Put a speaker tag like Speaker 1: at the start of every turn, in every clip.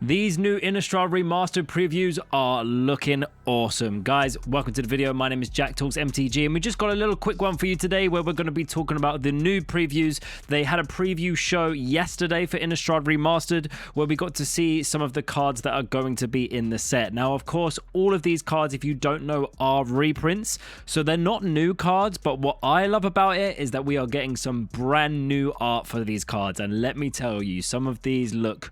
Speaker 1: These new Innistrad Remastered previews are looking awesome. Guys, welcome to the video. My name is Jack Talks MTG, and we just got a little quick one for you today where we're going to be talking about the new previews. They had a preview show yesterday for Innistrad Remastered where we got to see some of the cards that are going to be in the set. Now, of course, all of these cards, if you don't know, are reprints, so they're not new cards, but what I love about it is that we are getting some brand new art for these cards, and let me tell you, some of these look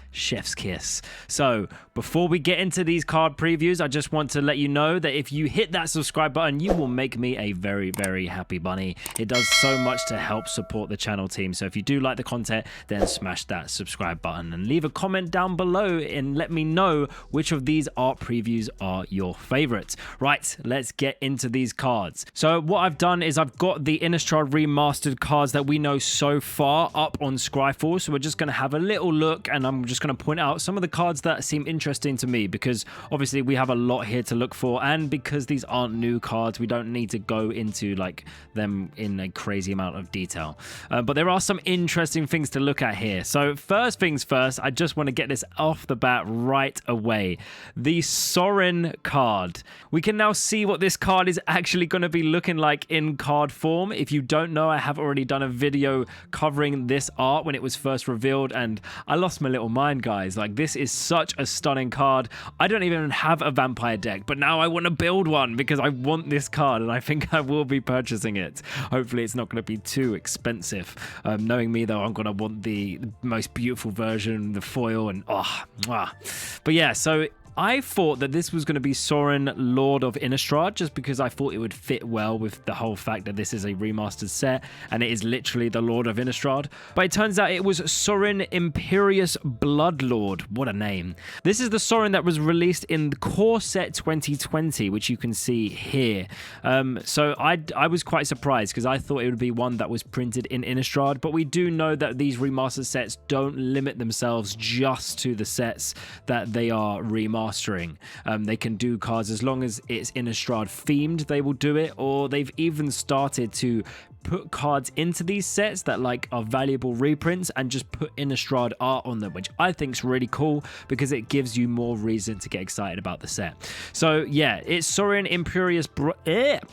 Speaker 1: chef's kiss. So before we get into these card previews, I just want to let you know that if you hit that subscribe button, you will make me a very, very happy bunny. It does so much to help support the channel team. So if you do like the content, then smash that subscribe button and leave a comment down below and let me know which of these art previews are your favorites. Right, let's get into these cards. So what I've done is I've got the Innistrad Remastered cards that we know so far up on Scryfall. So we're just going to have a little look, and I'm just going to point out some of the cards that seem interesting to me, because obviously we have a lot here to look for, and because these aren't new cards, we don't need to go into like them in a crazy amount of detail, but there are some interesting things to look at here. So first things first, I just want to get this off the bat right away. The Sorin card. We can now see what this card is actually going to be looking like in card form. If you don't know, I have already done a video covering this art when it was first revealed, and I lost my little mind, guys. Like, this is such a stunning card. I don't even have a vampire deck, but now I want to build one because I want this card, and I think I will be purchasing it. Hopefully it's not going to be too expensive. Knowing me though, I'm going to want the most beautiful version, the foil, and but yeah, so I thought that this was going to be Sorin, Lord of Innistrad, just because I thought it would fit well with the whole fact that this is a remastered set, and it is literally the Lord of Innistrad. But it turns out it was Sorin Imperious Bloodlord. What a name. This is the Sorin that was released in the core set 2020, which you can see here. So I was quite surprised because I thought it would be one that was printed in Innistrad, but we do know that these remastered sets don't limit themselves just to the sets that they are remastering. They can do cards as long as it's Innistrad themed, they will do it, or they've even started to put cards into these sets that like are valuable reprints and just put Innistrad art on them, which I think is really cool because it gives you more reason to get excited about the set. So yeah, it's Sorin Imperious Bloodlord.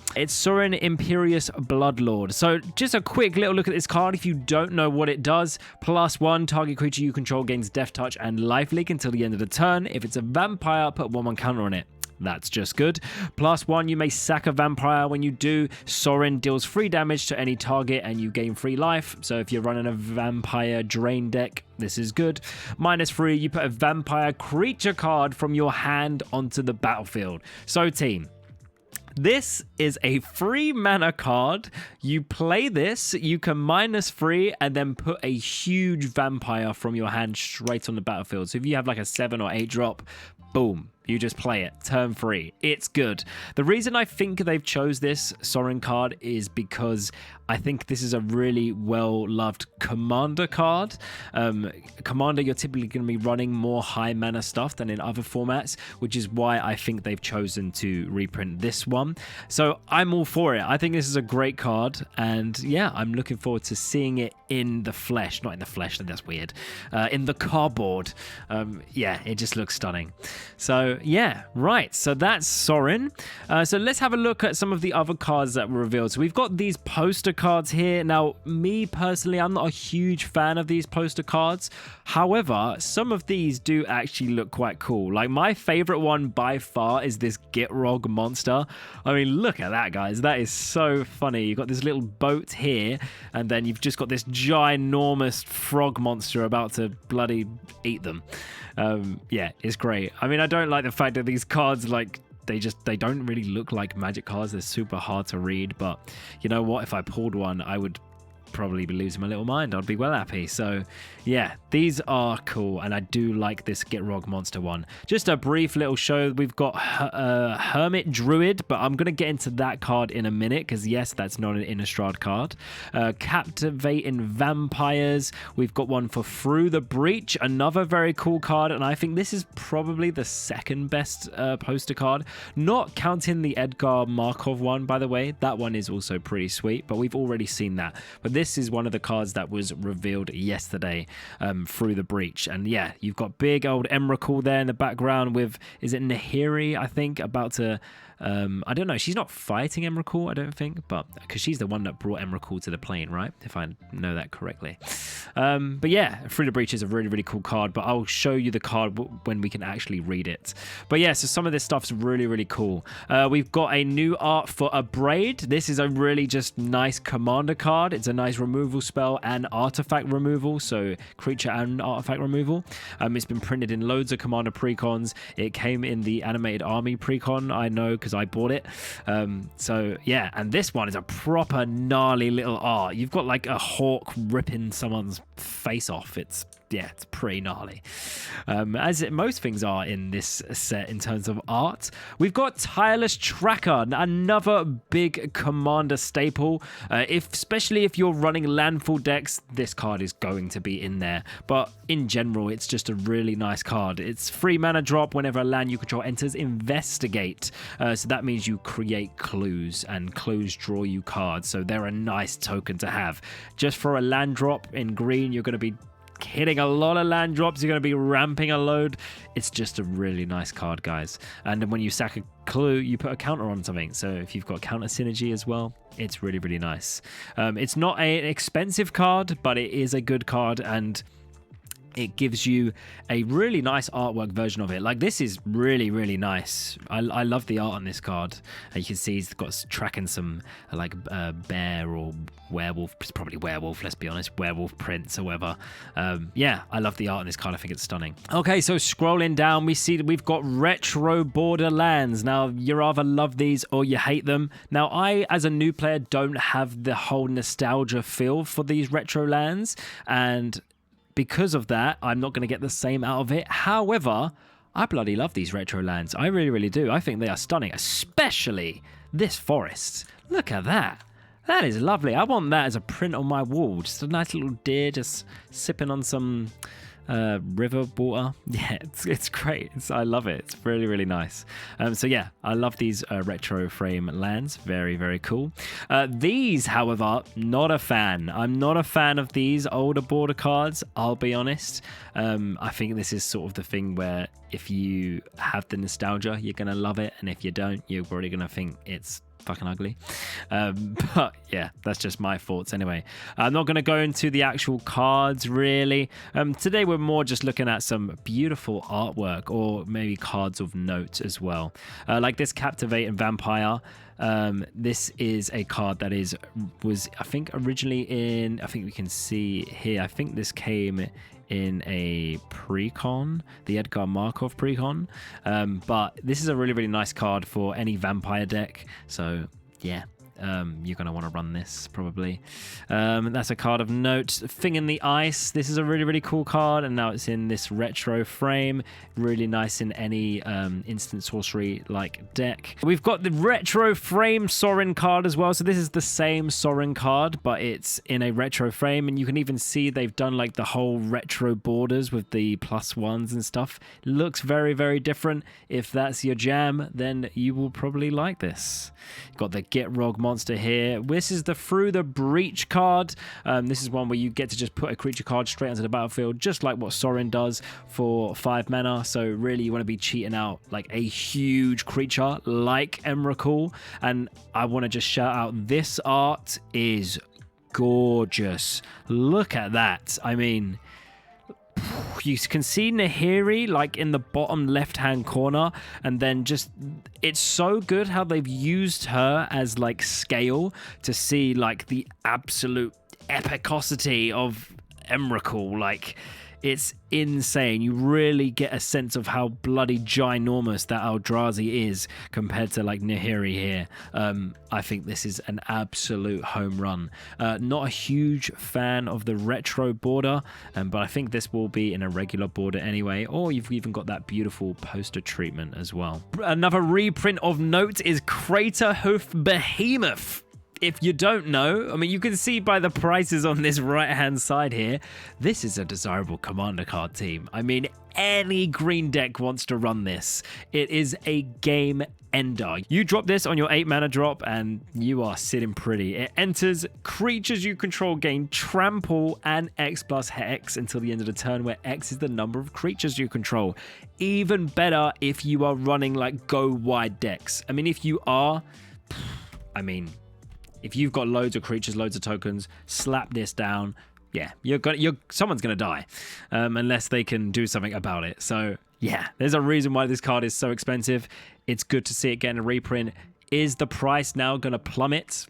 Speaker 1: So just a quick little look at this card. If you don't know what it does, +1, target creature you control gains Death Touch and Lifelink until the end of the turn. If it's a vampire, put 1/1 counter on it. That's just good. +1, you may sack a vampire. When you do, Sorin deals 3 damage to any target and you gain 3 life. So if you're running a vampire drain deck, this is good. -3, you put a vampire creature card from your hand onto the battlefield. So team, this is a 3 mana card. You play this, you can -3 and then put a huge vampire from your hand straight on the battlefield. So if you have like a 7 or 8 drop, boom, you just play it. Turn 3. It's good. The reason I think they've chose this Sorin card is because I think this is a really well-loved commander card. Commander, you're typically going to be running more high mana stuff than in other formats, which is why I think they've chosen to reprint this one. So I'm all for it. I think this is a great card, and yeah, I'm looking forward to seeing it in the flesh. Not in the flesh, that's weird. In the cardboard. Yeah, it just looks stunning. So yeah, right. So that's Sorin. So let's have a look at some of the other cards that were revealed. So we've got these poster cards here. Now, me personally, I'm not a huge fan of these poster cards. However, some of these do actually look quite cool. Like, my favorite one by far is this Gitrog monster. I mean, look at that, guys. That is so funny. You've got this little boat here, and then you've just got this ginormous frog monster about to bloody eat them. Yeah, it's great. I mean, I don't like the fact that these cards, like, they don't really look like magic cards. They're super hard to read, but you know what? If I pulled one, I would probably be losing my little mind. I'd be well happy. So yeah, these are cool, and I do like this Gitrog monster one. Just a brief little show. We've got Hermit Druid, but I'm going to get into that card in a minute because yes, that's not an Innistrad card. Captivating Vampires. We've got one for Through the Breach, another very cool card, and I think this is probably the second best poster card, not counting the Edgar Markov one, by the way. That one is also pretty sweet, but we've already seen that. But this this is one of the cards that was revealed yesterday through the breach. And yeah, you've got big old Emrakul there in the background with, is it Nahiri, I think, about to... I don't know. She's not fighting Emrakul, I don't think, but because she's the one that brought Emrakul to the plane, right? If I know that correctly. But yeah, Through the Breach is a really, really cool card, but I'll show you the card when we can actually read it. But yeah, so some of this stuff's really, really cool. We've got a new art for a Braid. This is a really just nice commander card. It's a nice removal spell and artifact removal, so creature and artifact removal. It's been printed in loads of commander precons. It came in the animated army precon, I know, because I bought it. So yeah, and this one is a proper gnarly little art. You've got like a hawk ripping someone's face off. It's pretty gnarly, as most things are in this set in terms of art. We've got Tireless Tracker, another big commander staple. Especially if you're running landfall decks, this card is going to be in there. But in general, it's just a really nice card. It's 3 mana drop. Whenever a land you control enters, investigate. So that means you create clues, and clues draw you cards. So they're a nice token to have. Just for a land drop in green, you're going to be hitting a lot of land drops. You're going to be ramping a load. It's just a really nice card, guys. And then when you sack a clue, you put a counter on something. So if you've got counter synergy as well, it's really, really nice. It's not an expensive card, but it is a good card, and it gives you a really nice artwork version of it. Like, this is really, really nice. I love the art on this card. You can see he's got tracking some like bear or werewolf. It's probably werewolf, let's be honest. Werewolf prints or whatever. Yeah, I love the art on this card. I think it's stunning. Okay, so scrolling down, we see that we've got retro border lands. Now, you either love these or you hate them. Now, I, as a new player, don't have the whole nostalgia feel for these retro lands, and because of that, I'm not going to get the same out of it. However, I bloody love these retro lands. I really, really do. I think they are stunning, especially this forest. Look at that. That is lovely. I want that as a print on my wall. Just a nice little deer just sipping on some river water. Yeah, it's great. I love it. It's really, really nice. So yeah, I love these retro frame lands. Very, very cool. These, however, not a fan. I'm not a fan of these older border cards, I'll be honest. I think this is sort of the thing where if you have the nostalgia, you're going to love it, and if you don't, you're probably going to think it's fucking ugly. But yeah, that's just my thoughts anyway. I'm not going to go into the actual cards really. Today we're more just looking at some beautiful artwork, or maybe cards of note as well. Like this Captivating Vampire. This is a card that was I think originally in, I think we can see here, I think this came in a precon, the Edgar Markov precon, but this is a really, really nice card for any vampire deck. So yeah, you're going to want to run this probably. That's a card of note. Thing in the Ice. This is a really, really cool card, and now it's in this retro frame. Really nice in any instant sorcery like deck. We've got the retro frame Sorin card as well. So this is the same Sorin card, but it's in a retro frame, and you can even see they've done like the whole retro borders with the +1s and stuff. Looks very, very different. If that's your jam, then you will probably like this. Got the Gitrog monster here. This is the Through the Breach card. This is one where you get to just put a creature card straight onto the battlefield, just like what Sorin does for 5 mana. So really, you want to be cheating out like a huge creature like Emrakul. And I want to just shout out, this art is gorgeous. Look at that. I mean, you can see Nahiri like in the bottom left hand corner, and then just it's so good how they've used her as like scale to see like the absolute epicosity of Emrakul. Like, it's insane. You really get a sense of how bloody ginormous that Eldrazi is compared to like Nahiri here. I think this is an absolute home run. Not a huge fan of the retro border, but I think this will be in a regular border anyway, or you've even got that beautiful poster treatment as well. Another reprint of note is Craterhoof Behemoth. if you don't know, I mean, you can see by the prices on this right-hand side here, this is a desirable commander card team. I mean, any green deck wants to run this. It is a game ender. You drop this on your 8-mana drop and you are sitting pretty. It enters creatures you control gain trample and X plus Hex until the end of the turn, where X is the number of creatures you control. Even better if you are running like go wide decks. I mean, if you are, if you've got loads of creatures, loads of tokens, slap this down. Yeah, someone's gonna die unless they can do something about it. So yeah, there's a reason why this card is so expensive. It's good to see it getting a reprint. Is the price now gonna plummet?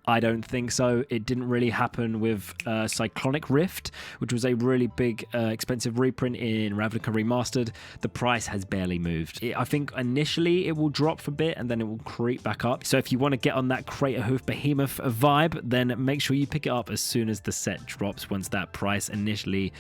Speaker 1: I don't think so. It didn't really happen with Cyclonic Rift, which was a really big, expensive reprint in Ravnica Remastered. The price has barely moved. I think initially it will drop for a bit and then it will creep back up. So if you want to get on that Craterhoof Behemoth vibe, then make sure you pick it up as soon as the set drops, once that price initially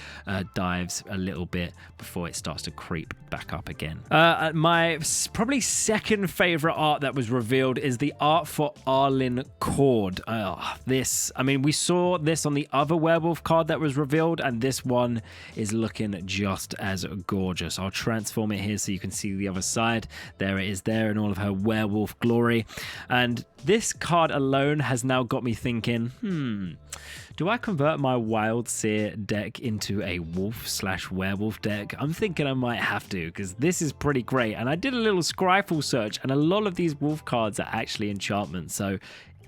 Speaker 1: dives a little bit before it starts to creep back up again. My probably second favorite art that was revealed is the art for Arlinn Kord. We saw this on the other werewolf card that was revealed, and this one is looking just as gorgeous. I'll transform it here so you can see the other side. There it is there in all of her werewolf glory. And this card alone has now got me thinking, do I convert my Wild Seer deck into a wolf/werewolf deck? I'm thinking I might have to, because this is pretty great. And I did a little Scryfall search, and a lot of these wolf cards are actually enchantments. So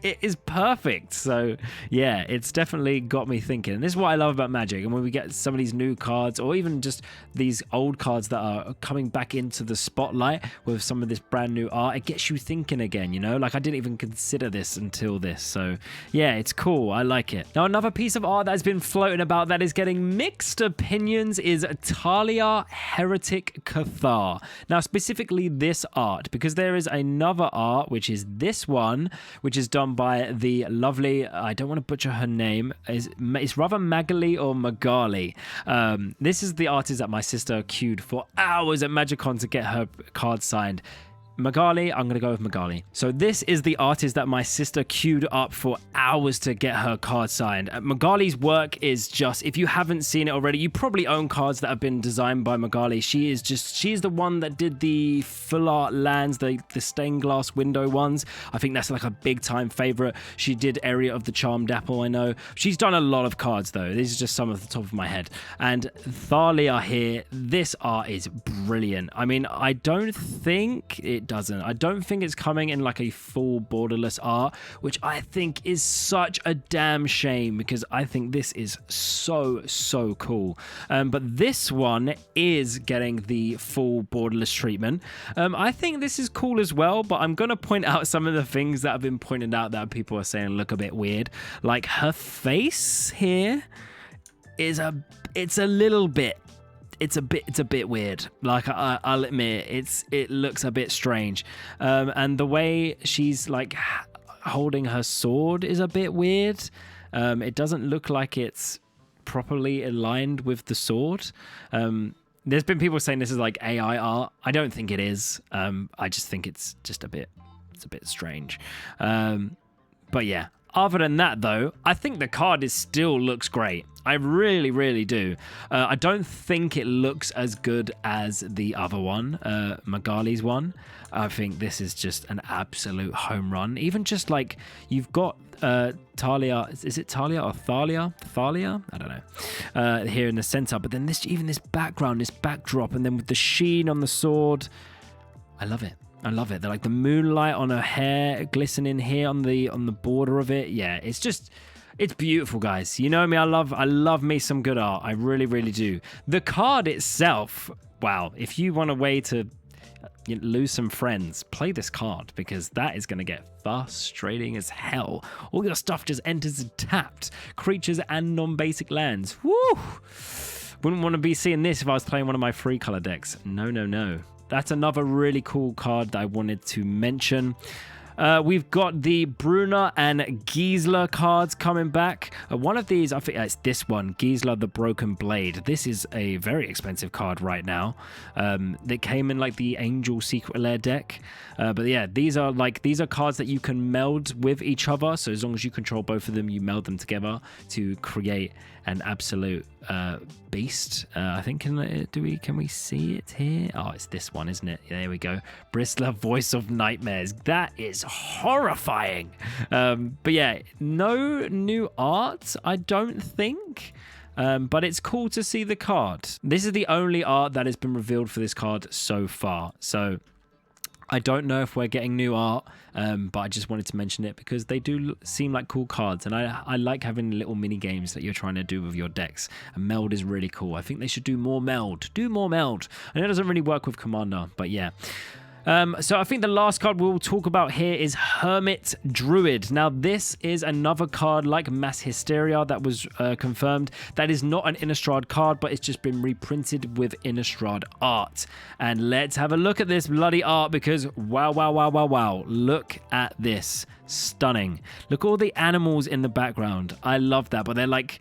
Speaker 1: it is perfect. So yeah, it's definitely got me thinking. And this is what I love about Magic. And when we get some of these new cards, or even just these old cards that are coming back into the spotlight with some of this brand new art, it gets you thinking again, you know? Like, I didn't even consider this until this. So yeah, it's cool. I like it. Now, another piece of art that's been floating about that is getting mixed opinions is Talia Heretic Cathar. Now, specifically this art, because there is another art, which is this one, which is done by the lovely, I don't want to butcher her name, it's rather Magali or Magali. This is the artist that my sister queued for hours at MagicCon to get her card signed. Magali, I'm going to go with Magali. So this is the artist that my sister queued up for hours to get her card signed. Magali's work is just, if you haven't seen it already, you probably own cards that have been designed by Magali. She's the one that did the full art lands, the stained glass window ones. I think that's like a big time favorite. She did Area of the Charmed Apple, I know. She's done a lot of cards though. These are just some off the top of my head. And Thalia here, this art is brilliant. I mean, I don't think it's coming in like a full borderless art, which I think is such a damn shame, because I think this is so cool. But this one is getting the full borderless treatment. I think this is cool as well, but I'm going to point out some of the things that have been pointed out that people are saying look a bit weird. Like her face here is a bit weird. Like I'll admit, it looks a bit strange, and the way she's like holding her sword is a bit weird. It doesn't look like it's properly aligned with the sword. There's been people saying this is like AI art. I don't think it is. I just think it's a bit strange. But yeah. Other than that, though, I think the card still looks great. I really do. I don't think it looks as good as the other one, Magali's one. I think this is just an absolute home run. Even just like, you've got Talia, is it Talia or Thalia? Thalia? I don't know. Here in the center, but then this background, this backdrop, and then with the sheen on the sword. I love it. They're like the moonlight on her hair glistening here on the border of it. Yeah, it's beautiful, guys. You know me, I love me some good art. I really do. The card itself, wow, if you want a way to lose some friends, play this card, because that is going to get frustrating as hell. All your stuff just enters tapped. Creatures and non-basic lands. Woo! Wouldn't want to be seeing this if I was playing one of my free color decks. No. That's another really cool card that I wanted to mention. We've got the Brunner and Gisela cards coming back. One of these, I think it's this one, Gisela the Broken Blade. This is a very expensive card right now. That came in like the Angel Secret Lair deck. But yeah, these are cards that you can meld with each other. So as long as you control both of them, you meld them together to create an absolute beast. I think can we see it here? Oh, it's this one, isn't it? There we go. Bristler, Voice of Nightmares. That is horrifying. But yeah, no new art, I don't think. But it's cool to see the card. This is the only art that has been revealed for this card so far. So I don't know if we're getting new art, but I just wanted to mention it because they do seem like cool cards, and I like having little mini games that you're trying to do with your decks. And meld is really cool. I think they should do more meld. Do more meld. I know it doesn't really work with Commander, but yeah. So I think the last card we'll talk about here is Hermit Druid. Now, this is another card like Mass Hysteria that was confirmed. That is not an Innistrad card, but it's just been reprinted with Innistrad art. And let's have a look at this bloody art because wow, wow, wow, wow, wow. Look at this. Stunning. Look at all the animals in the background. I love that, but they're like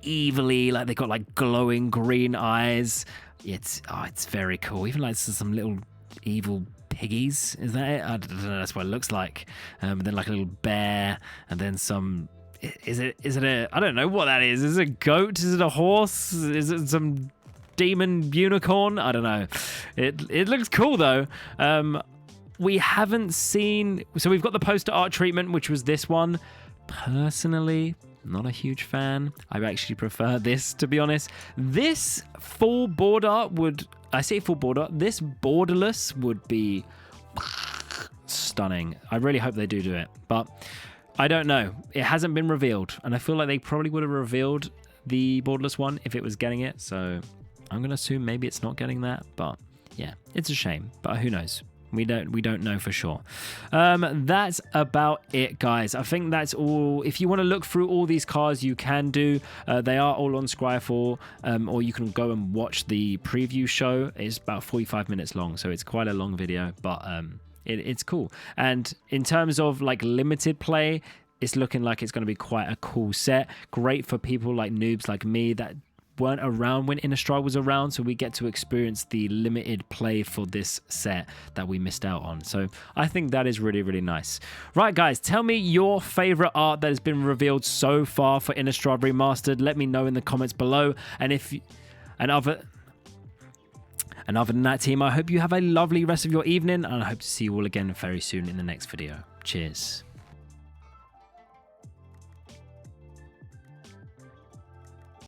Speaker 1: evilly, like they got like glowing green eyes. It's very cool. Even like some little evil piggies, is that it? I don't know, that's what it looks like. Then like a little bear, and then some, is it a, I don't know what that is. Is it a goat? Is it a horse? Is it some demon unicorn? I don't know. It looks cool though. We haven't seen, so we've got the poster art treatment, which was this one. Personally, not a huge fan. I actually prefer this, to be honest. This full border would, I say full border, this borderless would be stunning. I really hope they do it, but I don't know. It hasn't been revealed, and I feel like they probably would have revealed the borderless one if it was getting it, so I'm going to assume maybe it's not getting that, but yeah, it's a shame, but who knows? We don't know for sure. That's about it, guys. I think that's all. If you want to look through all these cards, you can do. They are all on Scryfall, or you can go and watch the preview show. It's about 45 minutes long, so it's quite a long video, but it's cool. And in terms of like limited play, it's looking like it's going to be quite a cool set. Great for people like noobs like me that weren't around when Innistrad was around, so we get to experience the limited play for this set that we missed out on. So I think that is really, really nice. Right, guys, tell me your favorite art that has been revealed so far for Innistrad Remastered. Let me know in the comments below. And other than that, team, I hope you have a lovely rest of your evening, and I hope to see you all again very soon in the next video. Cheers.